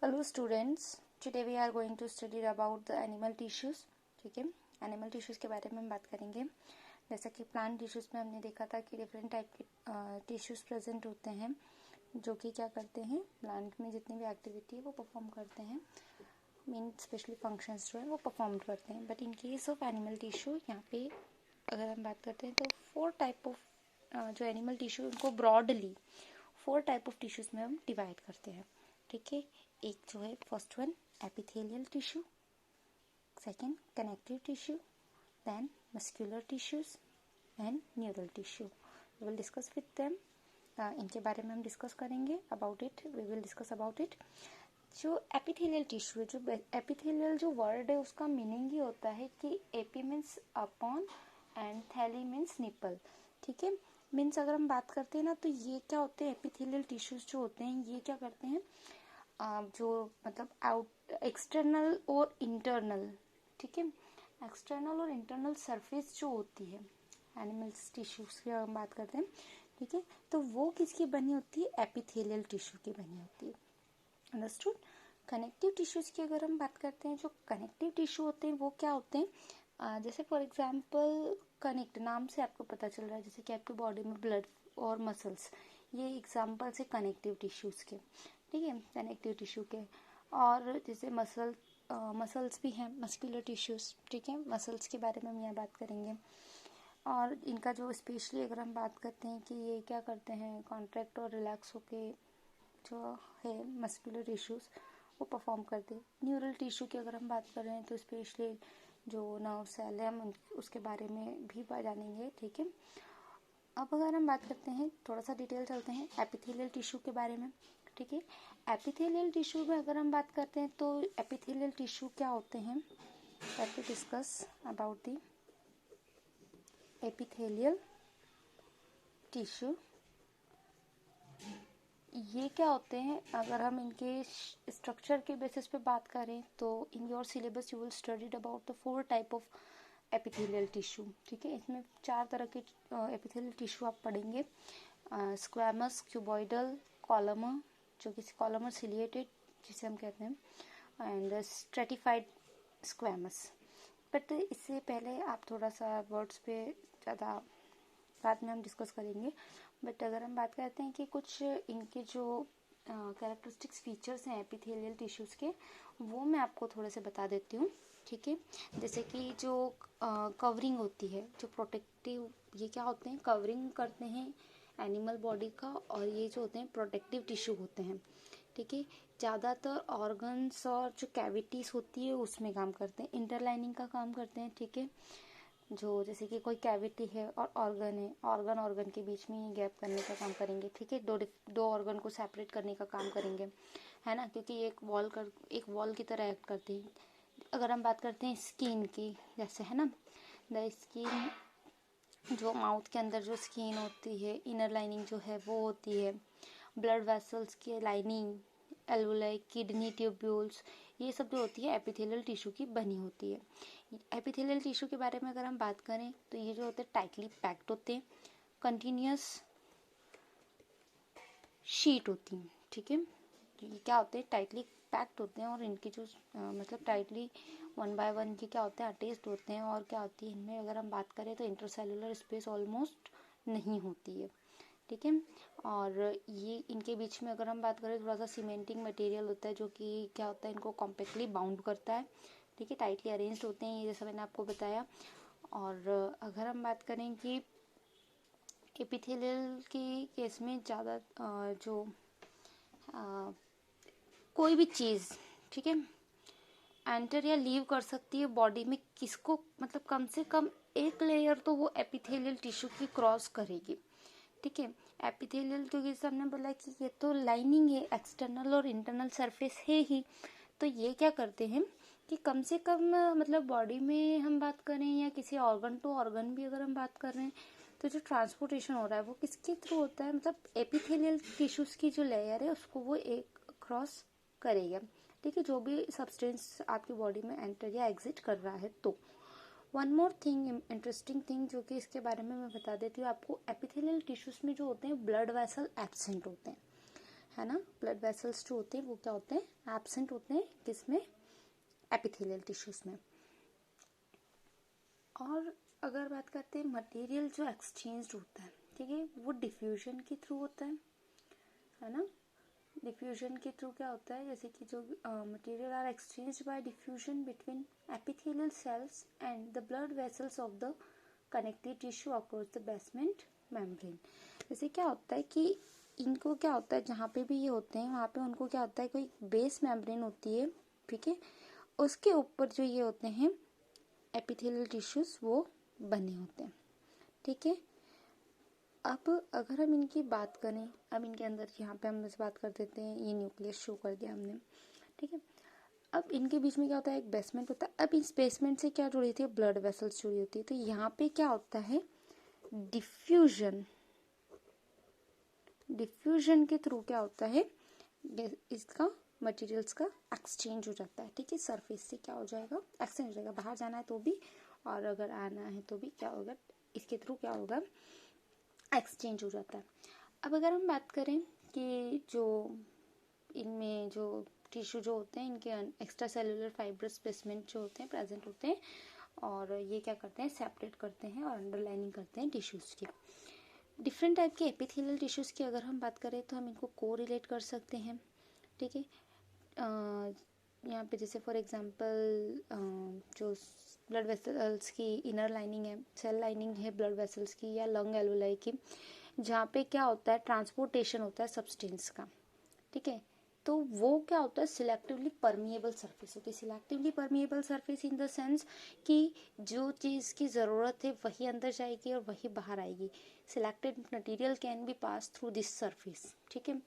Hello students, today we are going to study about the animal tissues. ठीक है, animal tissues के बारे में हम बात करेंगे. जैसा कि प्लांट टिश्यूज़ में हमने देखा था कि डिफरेंट टाइप के टिश्यूज़ प्रेजेंट होते हैं जो कि क्या करते हैं, प्लांट में जितनी भी एक्टिविटी है वो परफॉर्म करते हैं, मीन स्पेशली फंक्शंस जो है वो परफॉर्म करते हैं. But in case of animal tissue यहाँ पे अगर हम बात करते हैं तो 4 टाइप ऑफ जो एनिमल टिश्यू उनको ब्रॉडली 4 टाइप ऑफ टिश्यूज़ में हम डिवाइड करते हैं. ठीक है, एक जो है first one epithelial tissue, second connective tissue, then muscular tissues and neural tissue. We will discuss with them. इनके बारे में हम डिस्कस करेंगे about it. We will discuss about it. जो एपिथेलियल टिश्यू है, जो एपिथेलियल जो वर्ड है उसका मीनिंग ही होता है कि एपी मीन्स अपॉन एंड थैली मीन्स निपल. ठीक है, मीन्स अगर हम बात करते हैं ना तो ये क्या होते हैं, एपिथेलियल टिश्यूज जो होते हैं ये क्या करते हैं, जो मतलब आउट एक्सटर्नल और इंटरनल, ठीक है, एक्सटर्नल और इंटरनल सरफेस जो होती है एनिमल्स टिश्यूज की हम बात करते हैं. ठीक है, तो वो किसकी बनी होती है, एपिथेलियल टिश्यू की बनी होती है. अंडरस्टूड. कनेक्टिव टिश्यूज की अगर हम बात करते हैं, जो कनेक्टिव टिश्यू होते हैं वो क्या होते हैं, जैसे फॉर एग्जांपल कनेक्ट, नाम से आपको पता चल रहा है जैसे कि आपकी बॉडी में ब्लड और मसल्स, ये एग्जांपल्स है कनेक्टिव टिश्यूज के. ठीक है, कनेक्टिव टिश्यू के. और जैसे मसल्स भी हैं, मस्कुलर टिश्यूज. ठीक है, मसल्स के बारे में हम यहाँ बात करेंगे. और इनका जो स्पेशली अगर हम बात करते हैं कि ये क्या करते हैं, कॉन्ट्रैक्ट और रिलैक्स होके जो है मस्कुलर टिश्यूज वो परफॉर्म करते हैं. न्यूरल टिश्यू की अगर हम बात कर रहे हैं तो स्पेशली जो नर्व सेल है हम उसके बारे में भी जानेंगे. ठीक है, अब अगर हम बात करते हैं, थोड़ा सा डिटेल चलते हैं एपिथेलियल टिश्यू के बारे में. ठीक है, एपिथेलियल टिश्यू में अगर हम बात करते हैं तो एपिथेलियल टिश्यू क्या होते हैं, let me discuss about the epithelial tissue. ये क्या होते हैं, अगर हम इनके स्ट्रक्चर के बेसिस पे बात करें तो in your syllabus you will studied about the 4 type of epithelial tissue. ठीक है, इसमें 4 तरह के एपिथेलियल टिश्यू आप पढ़ेंगे. स्क्वैमस, क्यूबॉइडल, कॉलमर, जो कि कॉलमर सिलिएटेड जिसे हम कहते हैं, एंड स्ट्रेटिफाइड स्क्वैमस. बट इससे पहले आप थोड़ा सा वर्ड्स पे ज़्यादा बाद में हम डिस्कस करेंगे. बट अगर हम बात करते हैं कि कुछ इनके जो कैरेक्टरिस्टिक्स फीचर्स हैं एपिथेलियल टिश्यूज़ के, वो मैं आपको थोड़े से बता देती हूँ. ठीक है, जैसे कि जो कवरिंग होती है, जो प्रोटेक्टिव, ये क्या होते हैं, कवरिंग करते हैं एनिमल बॉडी का, और ये जो होते हैं प्रोटेक्टिव टिश्यू होते हैं. ठीक है, ज़्यादातर ऑर्गन्स और जो कैविटीज़ होती है उसमें काम करते हैं, इंटरलाइनिंग का काम करते हैं. ठीक है, जो जैसे कि कोई कैविटी है और ऑर्गन है, ऑर्गन के बीच में ही गैप करने का काम करेंगे. ठीक है, दो ऑर्गन को सेपरेट करने का काम करेंगे, है ना, क्योंकि ये एक वॉल की तरह एक्ट करती है. अगर हम बात करते हैं स्किन की, जैसे है ना, द स्किन, जो माउथ के अंदर जो स्किन होती है, इनर लाइनिंग जो है वो होती है. ब्लड वेसल्स की लाइनिंग, एल्वुलाई, किडनी ट्यूब्यूल्स, ये सब जो होती है एपिथेलियल टिश्यू की बनी होती है. एपिथेलियल टिश्यू के बारे में अगर हम बात करें तो ये जो होते हैं टाइटली पैक्ड होते हैं, कंटिन्यूस शीट होती हैं. ठीक है, ये क्या होते हैं, टाइटली पैक्ड होते हैं, और इनकी जो मतलब टाइटली 1 बाय 1 की क्या होते हैं, अटैच्ड होते हैं. और क्या होती है इनमें अगर हम बात करें तो इंटरसेलुलर स्पेस ऑलमोस्ट नहीं होती है. ठीक है, और ये इनके बीच में अगर हम बात करें थोड़ा सा सीमेंटिंग मटेरियल होता है जो कि क्या होता है, इनको कॉम्पैक्टली बाउंड करता है. ठीक है, टाइटली अरेंज्ड होते हैं ये, जैसा मैंने आपको बताया. और अगर हम बात करें कि एपिथेलियल के केस में ज़्यादा जो कोई भी चीज़, ठीक है, एंटर या लीव कर सकती है बॉडी में, किसको, मतलब कम से कम एक लेयर तो वो एपिथेलियल टिश्यू की क्रॉस करेगी. ठीक है, एपिथेलियल क्योंकि हमने बोला कि ये तो लाइनिंग है, एक्सटर्नल और इंटरनल सरफेस है ही, तो ये क्या करते हैं कि कम से कम मतलब बॉडी में हम बात करें या किसी ऑर्गन टू ऑर्गन भी अगर हम बात कर रहे हैं तो जो ट्रांसपोर्टेशन हो रहा है वो किसके थ्रू होता है, मतलब एपिथेलियल टिश्यूज की जो लेयर है उसको वो एक क्रॉस करेगा. ठीक है, जो भी सब्सटेंस आपकी बॉडी में एंटर या एग्जिट कर रहा है. तो one more thing, interesting thing जो कि इसके बारे में मैं बता देती हूँ आपको, एपिथेलियल टिश्यूज में जो होते हैं ब्लड वेसल एब्सेंट होते हैं, है ना, ब्लड वेसल्स जो होते हैं वो क्या होते हैं, एब्सेंट होते हैं किसमें, एपिथेलियल टिश्यूज में। और अगर बात करते हैं मटेरियल जो एक्सचेंज होता है, ठीक है, वो डिफ्यूजन के थ्रू होता है ना। डिफ्यूजन के थ्रू क्या होता है, जैसे कि जो material are exchange by diffusion between epithelial cells and the blood vessels of the connective tissue across the basement membrane. जैसे क्या होता है कि इनको क्या होता है, जहाँ पे भी ये होते हैं वहाँ पे उनको क्या होता है, कोई बेस मेम्ब्रेन होती है, ठीक है, उसके ऊपर जो ये होते हैं एपिथेलियल टिश्यूज वो बने होते हैं, ठीक है। अब अगर हम इनकी बात करें, अब इनके अंदर यहाँ पे हम बस बात कर देते हैं, ये न्यूक्लियस शो कर दिया हमने, ठीक है। अब इनके बीच में क्या होता है, एक बेसमेंट होता है। अब इस बेसमेंट से क्या जुड़ी होती है, ब्लड वेसल्स जुड़ी होती है। तो यहाँ पे क्या होता है, डिफ्यूजन के थ्रू क्या होता है, इसका मटेरियल्स का एक्सचेंज हो जाता है, ठीक है। सरफेस से क्या हो जाएगा, एक्सचेंज हो जाएगा, बाहर जाना है तो भी और अगर आना है तो भी क्या होगा, इसके थ्रू क्या होगा, एक्सचेंज हो जाता है। अब अगर हम बात करें कि जो इनमें जो टिश्यू जो होते हैं, इनके एक्स्ट्रा सेलुलर फाइब्रस बेसमेंट जो होते हैं प्रेजेंट होते हैं, और ये क्या करते हैं, सेपरेट करते हैं और अंडरलाइनिंग करते हैं टिश्यूज़ की। डिफरेंट टाइप के एपिथेलियल टिश्यूज़ की अगर हम बात करें तो हम इनको को रिलेट कर सकते हैं, ठीक है। यहाँ पे जैसे फॉर एग्जांपल जो ब्लड वेसल्स की इनर लाइनिंग है, सेल लाइनिंग है ब्लड वेसल्स की या लंग एल्वुलाई की, जहाँ पे क्या होता है, ट्रांसपोर्टेशन होता है सब्सटेंस का, ठीक है। तो वो क्या होता है, सिलेक्टिवली परमिएबल सरफेस होती है। Selectively permeable surface in the sense कि जो चीज़ की ज़रूरत है वही अंदर जाएगी और वही बाहर आएगी। Selected material can be pass through this surface, ठीक है।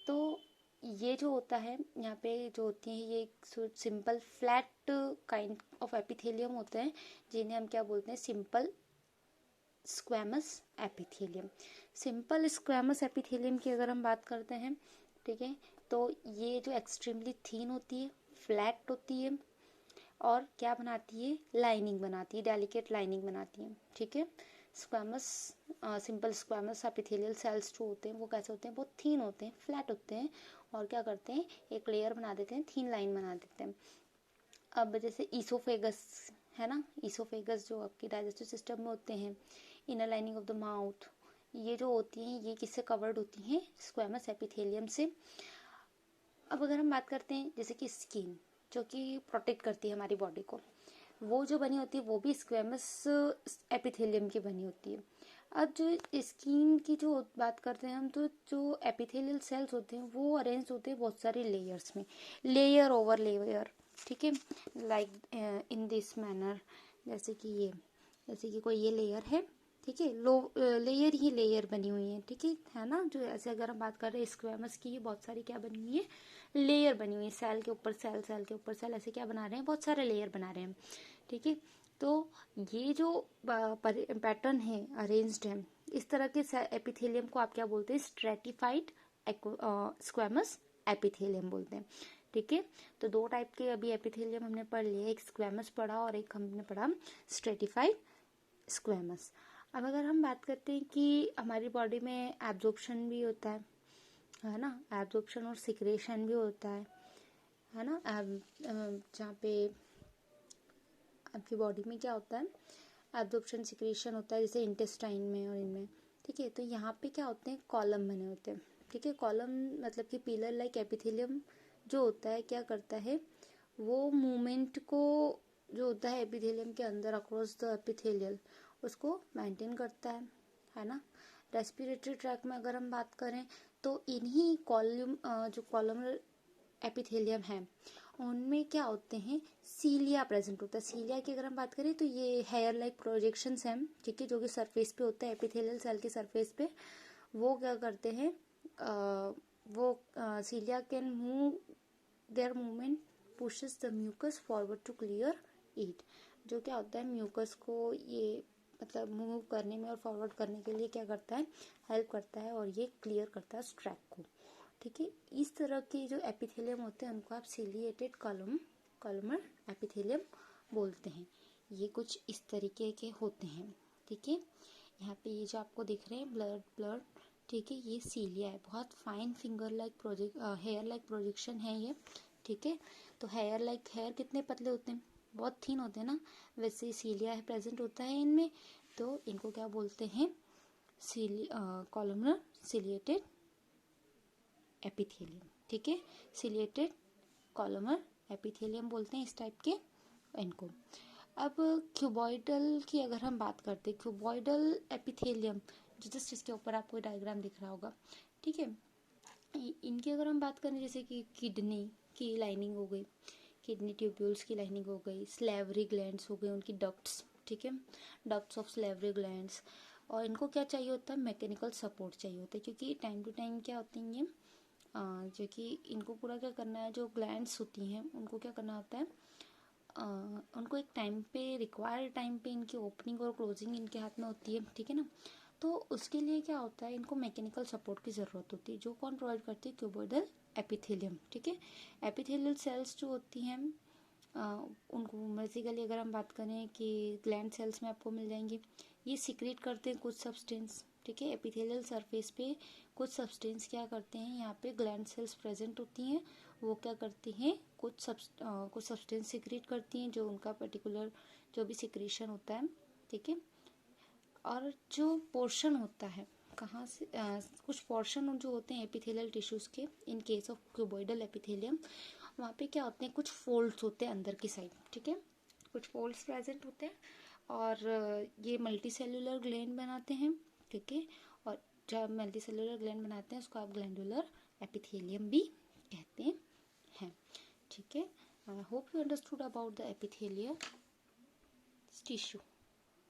तो ये जो होता है यहाँ पे जो होती है, ये simple flat kind of epithelium होते हैं, जिन्हें हम क्या बोलते हैं, simple squamous epithelium. Simple squamous epithelium की अगर हम बात करते हैं, ठीक है, तो ये जो एक्सट्रीमली थीन होती है, फ्लैट होती है और क्या बनाती है, लाइनिंग बनाती है, डेलिकेट लाइनिंग बनाती है, ठीक है। Squamous simple squamous epithelial cells जो होते हैं वो कैसे होते हैं, बहुत थीन होते हैं, फ्लैट होते हैं और क्या करते हैं, एक लेयर बना देते हैं, थीन लाइन बना देते हैं। अब जैसे ईसोफेगस है ना, ईसोफेगस जो आपके डाइजेस्टिव सिस्टम में होते हैं, inner lining of the mouth, ये जो होती हैं ये किससे कवर्ड होती हैं, स्क्वैमस एपिथेलियम से। अब अगर हम बात करते हैं जैसे कि स्किन जो कि प्रोटेक्ट करती है हमारी बॉडी को, वो जो बनी होती है वो भी स्क्वैमस एपिथेलियम की बनी होती है। अब जो स्किन की जो बात करते हैं हम, तो जो एपिथेलियल सेल्स होते हैं वो अरेंज होते हैं बहुत सारे लेयर्स में, लेयर ओवर लेयर, ठीक है, लाइक इन दिस मैनर। जैसे कि कोई ये लेयर है, ठीक है, लेयर ही लेयर बनी हुई है, ठीक है ना। जो ऐसे अगर हम बात कर रहे हैं स्क्वैमस की, बहुत सारी क्या बनी हुई है, लेयर बनी हुई है, सेल के ऊपर सेल, सेल के ऊपर सेल, ऐसे क्या बना रहे हैं, बहुत सारे लेयर बना रहे हैं, ठीक है। तो ये जो पैटर्न है अरेंज्ड है, इस तरह के एपिथेलियम को आप क्या बोलते हैं, स्ट्रेटिफाइड स्क्वैमस एपिथेलियम बोलते हैं, ठीक है। तो दो टाइप के अभी एपिथेलियम हमने पढ़ लिए, एक स्क्वैमस पढ़ा और एक हमने पढ़ा स्ट्रेटिफाइड स्क्वैमस। अब अगर हम बात करते हैं कि हमारी बॉडी में एब्जॉर्प्शन भी होता है ना, एब्जॉर्प्शन और सिक्रेशन भी होता है ना। जहाँ पे आपकी बॉडी में क्या होता है, एब्जॉर्प्शन सिक्रेशन होता है, जैसे इंटेस्टाइन में और इनमें, ठीक है। तो यहाँ पे क्या होते हैं, कॉलम बने होते हैं, ठीक है। कॉलम मतलब कि पिलर लाइक एपिथेलियम जो होता है क्या करता है, वो मूवमेंट को जो होता है एपिथेलियम के अंदर अक्रॉस द एपिथेलियल, उसको मेंटेन करता है ना। रेस्पिरेटरी ट्रैक में अगर हम बात करें तो इन्हीं जो कॉलमर एपिथेलियम है उनमें क्या होते हैं, सीलिया प्रेजेंट होता है। सीलिया की अगर हम बात करें तो ये हेयर लाइक प्रोजेक्शंस हैं, ठीक है, जो कि सरफेस पे होता है एपिथेलियल सेल के सरफेस पे। वो क्या करते हैं, वो cilia can move, their movement pushes the mucus forward to clear it. जो क्या होता है, म्यूकस को ये मतलब मूव करने में और फॉरवर्ड करने के लिए क्या करता है, हेल्प करता है और ये क्लियर करता है स्ट्रैक को, ठीक है। इस तरह के जो एपिथेलियम होते हैं उनको आप सिलिएटेड कॉलमर एपिथेलियम बोलते हैं। ये कुछ इस तरीके के होते हैं, ठीक है। यहाँ पे ये जो आपको दिख रहे हैं ब्लड ठीक है। ये सीलिया है, बहुत fine finger like hair like projection है ये, ठीक है। तो हेयर कितने पतले होते हैं, बहुत थिन होते हैं ना, वैसे सीलिया है प्रेजेंट होता है इनमें। तो इनको क्या बोलते हैं, कॉलमनर सिलिएटेड एपिथेलियम, ठीक है। सिलिएटेड कॉलमनर एपिथेलियम बोलते हैं इस टाइप के इनको। अब क्यूबॉइडल की अगर हम बात करते हैं, क्यूबॉइडल एपिथेलियम जो जस्ट इसके ऊपर आपको डायग्राम दिख रहा होगा, ठीक है। इनकी अगर हम बात करें, जैसे कि किडनी की लाइनिंग हो गई, किडनी ट्यूब्यूल्स की लाइनिंग हो गई, स्लेवरी ग्लैंड्स हो गई, उनकी डक्ट्स, ठीक है, डक्ट्स ऑफ स्लेवरी ग्लैंड्स। और इनको क्या चाहिए होता है, मैकेनिकल सपोर्ट चाहिए होता है, क्योंकि टाइम टू टाइम क्या होती हैं ये, जो कि इनको पूरा क्या करना है, जो ग्लैंड्स होती हैं उनको क्या करना होता है, उनको एक टाइम पे, रिक्वायर्ड टाइम पे इनकी ओपनिंग और क्लोजिंग इनके हाथ में होती है, ठीक है ना। तो उसके लिए क्या होता है, इनको मैकेनिकल सपोर्ट की ज़रूरत होती है, जो कौन प्रोवाइड करती है, क्यूबॉइडल एपिथेलियम, ठीक है। एपिथेलियल सेल्स जो होती हैं उनको बेसिकली अगर हम बात करें कि ग्लैंड सेल्स में आपको मिल जाएंगे, ये सिक्रेट करते हैं कुछ सब्सटेंस, ठीक है। एपिथेलियल सरफेस पे कुछ सब्सटेंस क्या करते हैं, यहाँ पे ग्लैंड सेल्स प्रेजेंट होती हैं, वो क्या करती हैं, कुछ सब्सटेंस सिक्रेट करती हैं, जो उनका पर्टिकुलर जो भी सिक्रेशन होता है, ठीक है। और जो पोर्शन होता है कहाँ से, कुछ पोर्शन जो होते हैं एपिथेलियल टिश्यूज के, in case of cuboidal epithelium, वहाँ पे क्या होते हैं, कुछ फोल्ड्स होते हैं अंदर की साइड, ठीक है, कुछ फोल्ड्स प्रेजेंट होते हैं, और ये मल्टी सेल्यूलर ग्लैंड बनाते हैं, ठीक है। और जब मल्टी सेल्यूलर ग्लैंड बनाते हैं उसको आप ग्लैंडुलर एपिथेलियम भी कहते हैं, ठीक है। I hope you understood about the epithelial tissue.